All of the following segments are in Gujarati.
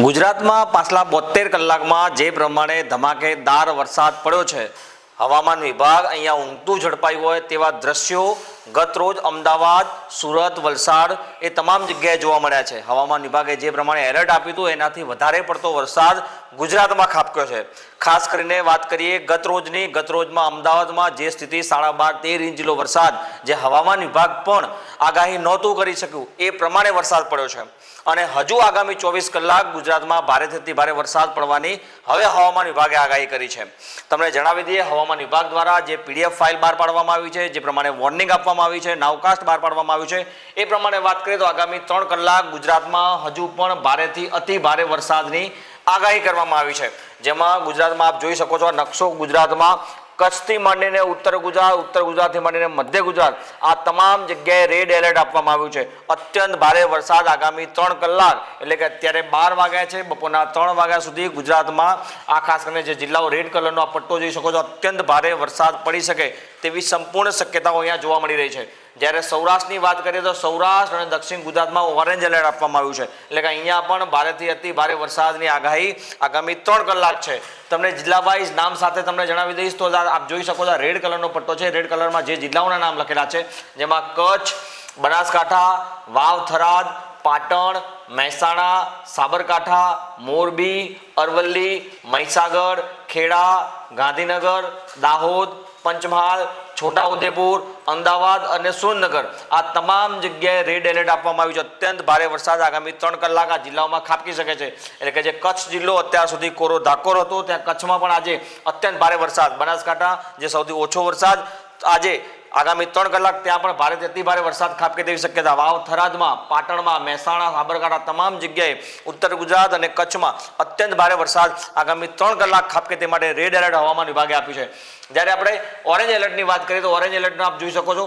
ગુજરાતમાં પાછલા 72 કલાકમાં જે પ્રમાણે ધમાકેદાર વરસાદ પડ્યો છે, હવામાન વિભાગ અહીંયા ઊંઘતું ઝડપાયું હોય તેવા દ્રશ્યો ગત રોજ અમદાવાદ, સુરત, વલસાડ એ તમામ જગ્યાએ જોવા મળ્યા છે. હવામાન વિભાગે જે પ્રમાણે એલર્ટ આપ્યું હતું એનાથી વધારે પડતો વરસાદ ગુજરાતમાં ખાબક્યો છે. ખાસ કરીને વાત કરીએ ગત રોજમાં અમદાવાદમાં જે સ્થિતિ 12.5-13 ઇંચ જેટલો વરસાદ જે હવામાન વિભાગ પણ આગાહી નહોતું કરી શક્યું એ પ્રમાણે વરસાદ પડ્યો છે. અને હજુ આગામી 24 કલાક ગુજરાતમાં ભારેથી અતિ ભારે વરસાદ પડવાની હવે હવામાન વિભાગે આગાહી કરી છે. તમને જણાવી દઈએ, હવામાન વિભાગ દ્વારા જે પીડીએફ ફાઇલ બહાર પાડવામાં આવી છે, જે પ્રમાણે વોર્નિંગ આપવામાં આવી છે, નાવકાસ્ટ બહાર પાડવામાં આવ્યું છે, એ પ્રમાણે વાત કરીએ તો આગામી 3 કલાક ગુજરાતમાં હજુ પણ ભારેથી અતિ ભારે વરસાદની આગાહી કરવામાં આવી છે. જેમાં ગુજરાતમાં આપ જોઈ શકો છો નકશો. ગુજરાતમાં કચ્છથી માંડીને ઉત્તર ગુજરાતથી માંડીને મધ્ય ગુજરાત આ તમામ જગ્યાએ રેડ એલર્ટ આપવામાં આવ્યું છે. અત્યંત ભારે વરસાદ આગામી 3 કલાક એટલે કે અત્યારે 12 વાગ્યા છે, બપોરના 3 વાગ્યા સુધી ગુજરાતમાં આ ખાસ કરીને જે જિલ્લાઓ રેડ કલરનો આ પટ્ટો જોઈ શકો છો, અત્યંત ભારે વરસાદ પડી શકે તેવી સંપૂર્ણ શક્યતાઓ અહીંયા જોવા મળી રહી છે. જ્યારે સૌરાષ્ટ્રની વાત કરીએ તો સૌરાષ્ટ્ર અને દક્ષિણ ગુજરાતમાં ઓરેન્જ એલર્ટ આપવામાં આવ્યું છે. એટલે કે અહીંયા પણ ભારેથી અતિ ભારે વરસાદની આગાહી આગામી 3 કલાક છે. તમને જિલ્લા વાઇઝ નામ સાથે તમને જણાવી દઈશ તો આપ જોઈ શકો છો રેડ કલરનો પટ્ટો છે. રેડ કલરમાં જે જિલ્લાઓના નામ લખેલા છે જેમાં કચ્છ, બનાસકાંઠા, વાવ, થરાદ, પાટણ, મહેસાણા, સાબરકાંઠા, મોરબી, અરવલ્લી, મહીસાગર, ખેડા, ગાંધીનગર, દાહોદ, પંચમહાલ, છોટાઉદેપુર, અમદાવાદ અને સુરેન્દ્રનગર આ તમામ જગ્યાએ રેડ એલર્ટ આપવામાં આવ્યું છે. અત્યંત ભારે વરસાદ આગામી 3 કલાક આ જિલ્લાઓમાં ખાબકી શકે છે. એટલે કે જે કચ્છ જિલ્લો અત્યાર સુધી કોરો ધાકોર હતો, ત્યાં કચ્છમાં પણ આજે અત્યંત ભારે વરસાદ. બનાસકાંઠા જે સૌથી ઓછો વરસાદ, આજે આગામી 3 કલાક ત્યાં પણ ભારેથી અતિ ભારે વરસાદ ખાબકે તેવી શક્યતા. વાવ, થરાદમાં, પાટણમાં, મહેસાણા, સાબરકાંઠા તમામ જગ્યાએ ઉત્તર ગુજરાત અને કચ્છમાં અત્યંત ભારે વરસાદ આગામી 3 કલાક ખાબકે તે માટે રેડ એલર્ટ હવામાન વિભાગે આપ્યું છે. જ્યારે આપણે ઓરેન્જ એલર્ટની વાત કરીએ તો ઓરેન્જ એલર્ટને આપ જોઈ શકો છો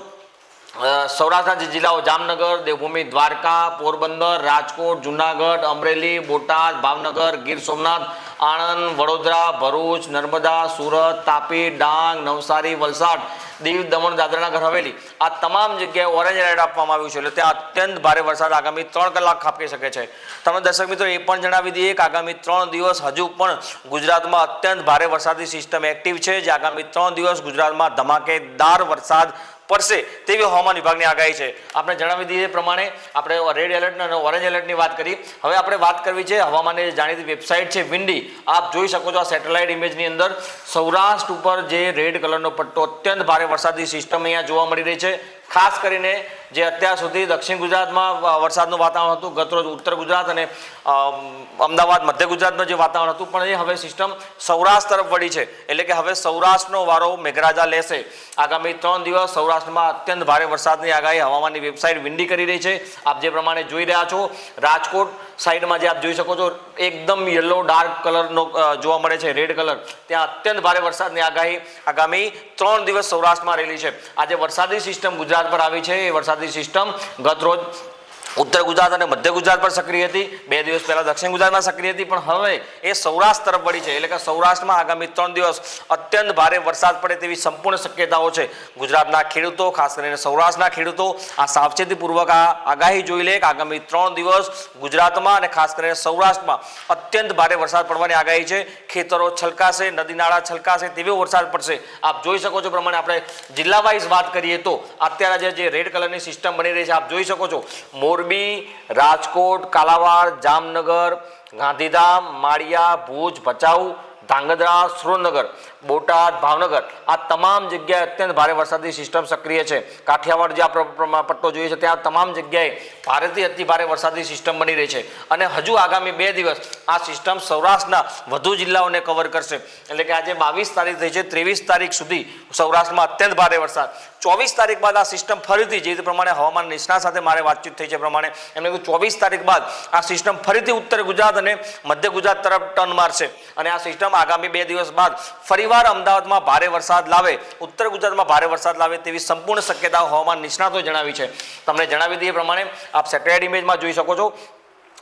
સૌરાષ્ટ્રના જે જિલ્લાઓ જામનગર, દેવભૂમિ, દ્વારકા, પોરબંદર, રાજકોટ, જુનાગઢ, અમરેલી, બોટાદ, ભાવનગર, ગીર સોમનાથ, આણંદ, વડોદરા, ભરૂચ, નર્મદા, સુરત, તાપી, ડાંગ, નવસારી, વલસાડ, દીવ, દમણ, દાદરા નગર હવેલી આ તમામ જગ્યાએ ઓરેન્જ એલર્ટ આપવામાં આવ્યું છે. એટલે ત્યાં અત્યંત ભારે વરસાદ આગામી 3 કલાક ખાબકી શકે છે. તમને દર્શક મિત્રો એ પણ જણાવી દઈએ કે આગામી 3 દિવસ હજુ પણ ગુજરાતમાં અત્યંત ભારે વરસાદી સિસ્ટમ એક્ટિવ છે, જે આગામી 3 દિવસ ગુજરાતમાં ધમાકેદાર વરસાદ પડશે તેવી હવામાન વિભાગની આગાહી છે. આપણે જણાવી દઈએ પ્રમાણે આપણે રેડ એલર્ટ અને ઓરેન્જ એલર્ટની વાત કરી. હવે આપણે વાત કરવી છે હવામાનની જાણીતી વેબસાઇટ છે વિન્ડી. આપ જોઈ શકો છો આ સેટેલાઇટ ઇમેજની અંદર સૌરાષ્ટ્ર ઉપર જે રેડ કલરનો પટ્ટો અત્યંત ભારે વરસાદી સિસ્ટમ અહીંયા જોવા મળી રહી છે. ખાસ કરીને જે અત્યાર સુધી દક્ષિણ ગુજરાતમાં વરસાદનું વાતાવરણ હતું, ગતરોજ ઉત્તર ગુજરાત અને અમદાવાદ, મધ્ય ગુજરાતમાં જે વાતાવરણ હતું, પણ એ હવે સિસ્ટમ સૌરાષ્ટ્ર તરફ વળી છે. એટલે કે હવે સૌરાષ્ટ્રનો વારો મેઘરાજા લેશે. આગામી 3 દિવસ સૌરાષ્ટ્રમાં અત્યંત ભારે વરસાદની આગાહી હવામાનની વેબસાઇટ વિન્ડી કરી રહી છે. આપ જે પ્રમાણે જોઈ રહ્યા છો રાજકોટ સાઈડમાં જે આપ જોઈ શકો છો એકદમ યલો ડાર્ક કલરનો જોવા મળે છે, રેડ કલર, ત્યાં અત્યંત ભારે વરસાદની આગાહી આગામી 3 દિવસ સૌરાષ્ટ્રમાં રહેલી છે. આજે વરસાદી સિસ્ટમ ગુજરાત પર આવી છે. એ વરસાદી સિસ્ટમ ગત રોજ ઉત્તર ગુજરાત અને મધ્ય ગુજરાત પર સક્રિય હતી, 2 દિવસ પહેલા દક્ષિણ ગુજરાતમાં સક્રિય હતી, પણ હવે એ સૌરાષ્ટ્ર તરફ વળી છે. એટલે કે સૌરાષ્ટ્રમાં આગામી 3 દિવસ અત્યંત ભારે વરસાદ પડે તેવી સંપૂર્ણ શક્યતાઓ છે. ગુજરાતના ખેડૂતો, ખાસ કરીને સૌરાષ્ટ્રના ખેડૂતો આ સાવચેતીપૂર્વક આ આગાહી જોઈ લે કે આગામી 3 દિવસ ગુજરાતમાં અને ખાસ કરીને સૌરાષ્ટ્રમાં અત્યંત ભારે વરસાદ પડવાની આગાહી છે. ખેતરો છલકાશે, નદી નાળા છલકાશે તેવો વરસાદ પડશે. આપ જોઈ શકો છો પ્રમાણે આપણે જિલ્લા વાઇઝ વાત કરીએ તો અત્યારે જે રેડ કલરની સિસ્ટમ બની રહી છે આપ જોઈ શકો છો મોરબી, રાજકોટ, કાલાવાડ, જામનગર, ગાંધીધામ, માળિયા, ભુજ, ભચાઉ, ધાંગધ્રા, સુરેન્દ્રનગર, બોટાદ, ભાવનગર આ તમામ જગ્યાએ અત્યંત ભારે વરસાદી સિસ્ટમ સક્રિય છે. કાઠિયાવાડ જે આ પટ્ટો જોઈએ છે ત્યાં તમામ જગ્યાએ ભારેથી અતિ ભારે વરસાદી સિસ્ટમ બની રહી છે. અને હજુ આગામી 2 દિવસ આ સિસ્ટમ સૌરાષ્ટ્રના વધુ જિલ્લાઓને કવર કરશે. એટલે કે આજે 22 તારીખ થઈ છે, 23 તારીખ સુધી સૌરાષ્ટ્રમાં અત્યંત ભારે વરસાદ. 24 તારીખ બાદ આ સિસ્ટમ ફરીથી જે પ્રમાણે હવામાન નિષ્ણાત સાથે મારે વાતચીત થઈ છે પ્રમાણે એમને કહ્યું 24 તારીખ બાદ આ સિસ્ટમ ફરીથી ઉત્તર ગુજરાત અને મધ્ય ગુજરાત તરફ ટર્ન મારશે. અને આ સિસ્ટમ આગામી 2 દિવસ બાદ ફરીવાર અમદાવાદમાં ભારે વરસાદ લાવે, ઉત્તર ગુજરાતમાં ભારે વરસાદ લાવે તેવી સંપૂર્ણ શક્યતાઓ હવામાન નિષ્ણાતોએ જણાવી છે. તમને જણાવી દઈએ પ્રમાણે આપ સેટેલાઇટ ઇમેજમાં જોઈ શકો છો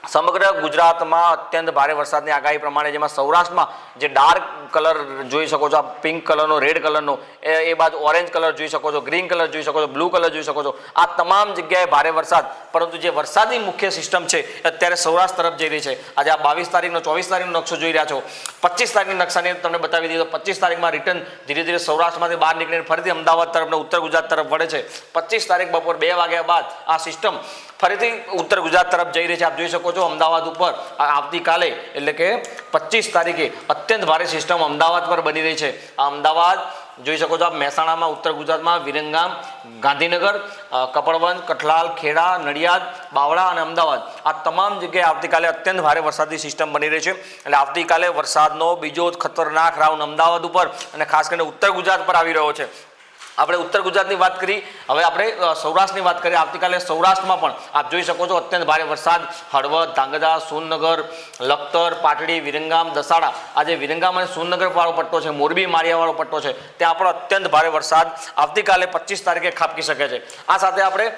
સમગ્ર ગુજરાતમાં અત્યંત ભારે વરસાદની આગાહી પ્રમાણે, જેમાં સૌરાષ્ટ્રમાં જે ડાર્ક કલર જોઈ શકો છો, આ પિંક કલરનો, રેડ કલરનો, એ બાજુ ઓરેન્જ કલર જોઈ શકો છો, ગ્રીન કલર જોઈ શકો છો, બ્લુ કલર જોઈ શકો છો, આ તમામ જગ્યાએ ભારે વરસાદ. પરંતુ જે વરસાદની મુખ્ય સિસ્ટમ છે અત્યારે સૌરાષ્ટ્ર તરફ જઈ રહી છે. આજે આ 22 તારીખનો 24 તારીખનો નકશો જોઈ રહ્યા છો. 25 તારીખની નકશાને તમને બતાવી દીધો. 25 તારીખમાં રિટર્ન ધીરે ધીરે સૌરાષ્ટ્રમાંથી બહાર નીકળીને ફરીથી અમદાવાદ તરફ ને ઉત્તર ગુજરાત તરફ વળે છે. 25 તારીખ બપોર 2 વાગ્યા બાદ આ સિસ્ટમ ફરીથી ઉત્તર ગુજરાત તરફ જઈ રહી છે. આપ જોઈ શકો છો અમદાવાદ ઉપર આવતીકાલે એટલે કે 25 તારીખે અત્યંત ભારે સિસ્ટમ અમદાવાદ પર બની રહી છે. આ અમદાવાદ જોઈ શકો છો આપ, મહેસાણામાં, ઉત્તર ગુજરાતમાં વિરંગામ, ગાંધીનગર, કપડવંજ, કઠલાલ, ખેડા, નડિયાદ, બાવળા અને અમદાવાદ, આ તમામ જગ્યાએ આવતીકાલે અત્યંત ભારે વરસાદની સિસ્ટમ બની રહી છે. એટલે આવતીકાલે વરસાદનો બીજો ખતરનાક રાઉન્ડ અમદાવાદ ઉપર અને ખાસ કરીને ઉત્તર ગુજરાત પર આવી રહ્યો છે. આપણે ઉત્તર ગુજરાતની વાત કરી, હવે આપણે સૌરાષ્ટ્રની વાત કરીએ. આવતીકાલે સૌરાષ્ટ્રમાં પણ આપ જોઈ શકો છો અત્યંત ભારે વરસાદ. હળવદ, ધાંગધ્રા, સુરનગર, લખતર, પાટડી, વિરંગામ, દસાડા, આજે વિરંગામ અને સુરનગર વાળો પટ્ટો છે, મોરબી માળિયાવાળો પટ્ટો છે, ત્યાં પણ અત્યંત ભારે વરસાદ આવતીકાલે 25 તારીખે ખાબકી શકે છે. આ સાથે આપણે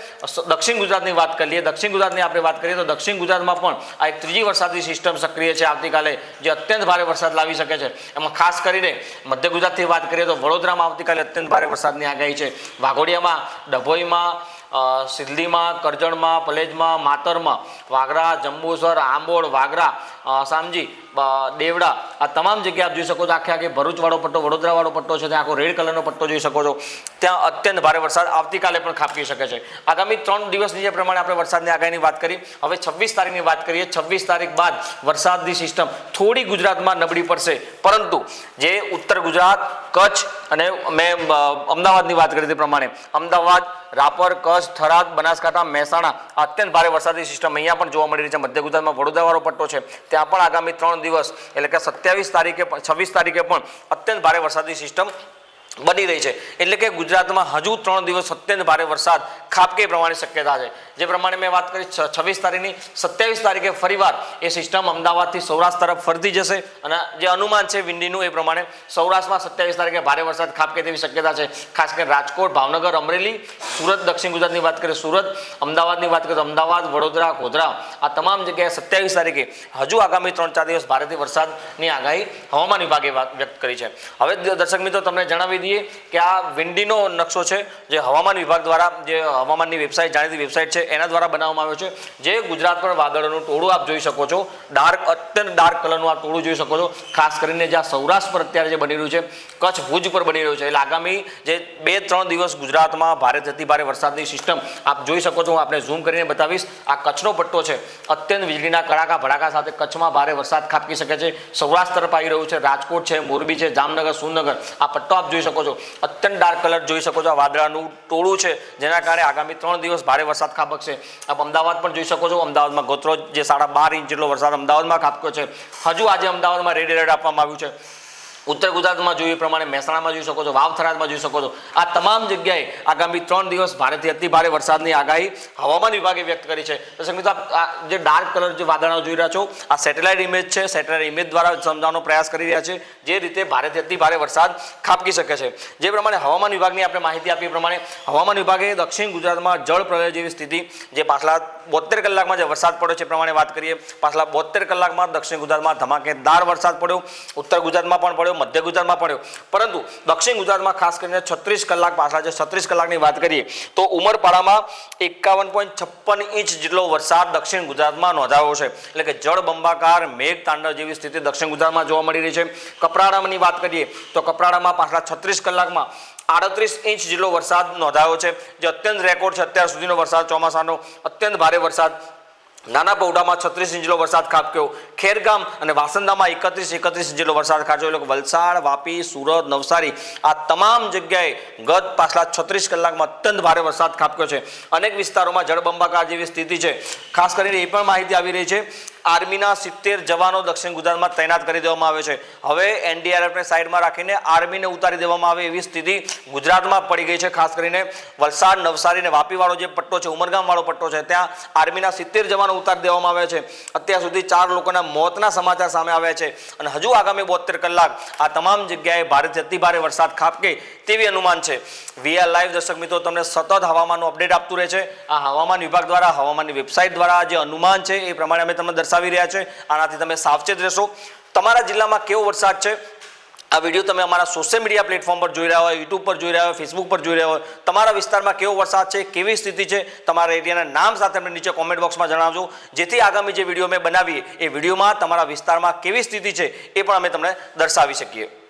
દક્ષિણ ગુજરાતની વાત કરીએ. દક્ષિણ ગુજરાતની આપણે વાત કરીએ તો દક્ષિણ ગુજરાતમાં પણ આ એક ત્રીજી વરસાદની સિસ્ટમ સક્રિય છે આવતીકાલે, જે અત્યંત ભારે વરસાદ લાવી શકે છે. એમાં ખાસ કરીને મધ્ય ગુજરાતથી વાત કરીએ તો વડોદરામાં આવતીકાલે અત્યંત ભારે વરસાદની આગાહી છે. વાઘોડિયામાં, ડભોઈમાં, સિદ્ધીમાં, કરજણમાં, પલેજમાં, માતરમાં, વાગરા, જંબુસર, આંબોડ, વાગરા, સામજી, દેવડા, આ તમામ જગ્યાએ આપ જોઈ શકો છો. આખે ભરૂચવાળો પટ્ટો, વડોદરાવાળો પટ્ટો છે, ત્યાં આખો રેડ કલરનો પટ્ટો જોઈ શકો છો. ત્યાં અત્યંત ભારે વરસાદ આવતીકાલે પણ ખાબકી શકે છે. આગામી 3 દિવસની જે પ્રમાણે આપણે વરસાદની આગાહીની વાત કરી, હવે 26 તારીખની વાત કરીએ. 26 તારીખ બાદ વરસાદની સિસ્ટમ થોડી ગુજરાતમાં નબળી પડશે, પરંતુ જે ઉત્તર ગુજરાત, કચ્છ અને મેં અમદાવાદની વાત કરી તે પ્રમાણે અમદાવાદ, રાપર, કચ્છ, થરાદ, બનાસકાંઠા, મહેસાણા, અત્યંત ભારે વરસાદની સિસ્ટમ અહીંયા પણ જોવા મળી રહી છે. મધ્ય ગુજરાતમાં વડોદરાવાળો પટ્ટો છે, ત્યાં પણ આગામી 3 દિવસ એટલે કે 27 તારીખે, 26 તારીખે પણ અત્યંત ભારે વરસાદની સિસ્ટમ બની રહી છે. એટલે કે ગુજરાતમાં હજુ 3 દિવસ અત્યંત ભારે વરસાદ ખાબકે પ્રમાણે શક્યતા છે. જે પ્રમાણે મેં વાત કરી 26 તારીખની, 27 તારીખે ફરીવાર એ સિસ્ટમ અમદાવાદથી સૌરાષ્ટ્ર તરફ ફરતી જશે અને જે અનુમાન છે વિંડીનું એ પ્રમાણે સૌરાષ્ટ્રમાં 27 તારીખે ભારે વરસાદ ખાબકે તેવી શક્યતા છે. ખાસ કરીને રાજકોટ, ભાવનગર, અમરેલી, સુરત, દક્ષિણ ગુજરાતની વાત કરીએ સુરત, અમદાવાદની વાત કરીએ તો અમદાવાદ, વડોદરા, ગોધરા, આ તમામ જગ્યાએ 27 તારીખે હજુ આગામી 3-4 દિવસ ભારેથી વરસાદની આગાહી હવામાન વિભાગે વ્યક્ત કરી છે. હવે દર્શક મિત્રો તમને જણાવી કે આ વિંડીનો નકશો છે જે હવામાન વિભાગ દ્વારા, જે હવામાનની વેબસાઇટ, જાણીતી વેબસાઇટ છે એના દ્વારા બનાવવામાં આવ્યો છે. જે ગુજરાત પર વાદળોનું ટોળું આપ જોઈ શકો છો, અત્યંત ડાર્ક કલરનું આ ટોળું જોઈ શકો છો. ખાસ કરીને જ્યાં સૌરાષ્ટ્ર પર અત્યારે જે બની રહ્યું છે, કચ્છ, ભુજ પર બની રહ્યું છે. એટલે આગામી જે 2-3 દિવસ ગુજરાતમાં ભારેથી ભારે વરસાદની સિસ્ટમ આપ જોઈ શકો છો. હું આપને ઝૂમ કરીને બતાવીશ. આ કચ્છનો પટ્ટો છે, અત્યંત વીજળીના કડાકા ભડાકા સાથે કચ્છમાં ભારે વરસાદ ખાબકી શકે છે. સૌરાષ્ટ્ર તરફ આવી રહ્યું છે, રાજકોટ છે, મોરબી છે, જામનગર, સુરનગર, આ પટ્ટો આપ જોઈ શકો છો. અત્યંત ડાર્ક કલર જોઈ શકો છો. આ વાદળાનું ટોળું છે જેના કારણે આગામી 3 દિવસ ભારે વરસાદ ખાબકશે. આપ અમદાવાદ પણ જોઈ શકો છો. અમદાવાદમાં ગોત્રોજ જે 12.5 ઇંચ જેટલો વરસાદ અમદાવાદમાં ખાબક્યો છે. હજુ આજે અમદાવાદમાં રેડ એલર્ટ આપવામાં આવ્યું છે. ઉત્તર ગુજરાતમાં જોઈએ પ્રમાણે મહેસાણામાં જોઈ શકો છો, વાવ થરાદમાં જોઈ શકો છો. આ તમામ જગ્યાએ આગામી 3 દિવસ ભારેથી અતિ ભારે વરસાદની આગાહી હવામાન વિભાગે વ્યક્ત કરી છે. દર્શક મિત્રો, આ જે ડાર્ક કલર જે વાદળો જોઈ રહ્યા છો, આ સેટેલાઇટ ઇમેજ છે. સેટેલાઇટ ઇમેજ દ્વારા સમજાવવાનો પ્રયાસ કરી રહ્યા છે જે રીતે ભારેથી અતિ ભારે વરસાદ ખાબકી શકે છે. જે પ્રમાણે હવામાન વિભાગની આપણે માહિતી આપી પ્રમાણે હવામાન વિભાગે દક્ષિણ ગુજરાતમાં જળ પ્રલય જેવી સ્થિતિ, જે પાછલા 72 કલાકમાં જે વરસાદ પડ્યો છે પ્રમાણે વાત કરીએ, પાછલા 72 કલાકમાં દક્ષિણ ગુજરાતમાં ધમાકેદાર વરસાદ પડ્યો, ઉત્તર ગુજરાતમાં પણ પડ્યો, મધ્ય ગુજરાતમાં પડ્યો. પરંતુ દક્ષિણ ગુજરાતમાં ખાસ કરીને 36 કલાક, પાછલા જે 36 કલાકની વાત કરીએ તો ઉમરપાડામાં 51.56 ઇંચ જેટલો વરસાદ દક્ષિણ ગુજરાતમાં નોંધાયો છે. એટલે કે જળબંબાકાર મેઘ તાંડવ જેવી સ્થિતિ દક્ષિણ ગુજરાતમાં જોવા મળી રહી છે. કપરાડાની વાત કરીએ તો કપરાડામાં પાછલા 36 કલાકમાં 38 ઇંચ જેટલો વરસાદ નોંધાયો છે, જે અત્યંત રેકોર્ડ છે અત્યાર સુધીનો વરસાદ, ચોમાસાનો અત્યંત ભારે વરસાદ. નાના પૌડામાં 36 ઇંચ જેટલો વરસાદ ખાબક્યો. ખેરગામ અને વાસંદામાં 31 ઇંચ જેટલો વરસાદ ખાબક્યો. એટલે વલસાડ, વાપી, સુરત, નવસારી, આ તમામ જગ્યાએ ગત પાછલા 36 કલાકમાં અત્યંત ભારે વરસાદ ખાબક્યો છે. અનેક વિસ્તારોમાં જળબંબાકાર જેવી સ્થિતિ છે. ખાસ કરીને એ પણ માહિતી આવી રહી છે આર્મીના 70 જવાનો દક્ષિણ ગુજરાતમાં તૈનાત કરી દેવામાં આવે છે. હવે એનડીઆરએફને સાઈડમાં રાખીને આર્મીને ઉતારી દેવામાં આવે એવી સ્થિતિ ગુજરાતમાં પડી ગઈ છે. ખાસ કરીને વલસાડ, નવસારી અને વાપીવાળો જે પટ્ટો છે, ઉમરગામવાળો પટ્ટો છે, ત્યાં આર્મીના 70 જવાનો ઉતારી દેવામાં આવ્યા છે. અત્યાર સુધી 4 લોકોના મોતના સમાચાર સામે આવ્યા છે અને હજુ આગામી 72 કલાક આ તમામ જગ્યાએ ભારેથી અતિભારે વરસાદ ખાબકે તેવી અનુમાન છે. વીઆર લાઈવ દર્શક મિત્રો તમને સતત હવામાનનું અપડેટ આપતું રહે છે. આ હવામાન વિભાગ દ્વારા, હવામાનની વેબસાઇટ દ્વારા જે અનુમાન છે એ પ્રમાણે અમે તમને દર્શાવી રહ્યા છે. આનાથી તમે સાવચેત રહેશો. તમારા જિલ્લામાં કેવો વરસાદ છે આ વિડીયો તમે અમારા સોશિયલ મીડિયા પ્લેટફોર્મ પર જોઈ રહ્યા હોય, યુટ્યુબ પર જોઈ રહ્યા હોય, ફેસબુક પર જોઈ રહ્યા હોય, તમારા વિસ્તારમાં કેવો વરસાદ છે, કેવી સ્થિતિ છે, તમારા એરિયાના નામ સાથે અમને નીચે કોમેન્ટ બોક્સમાં જણાવજો, જેથી આગામી જે વિડીયો અમે બનાવીએ એ વિડીયોમાં તમારા વિસ્તારમાં કેવી સ્થિતિ છે એ પણ અમે તમને દર્શાવી શકીએ.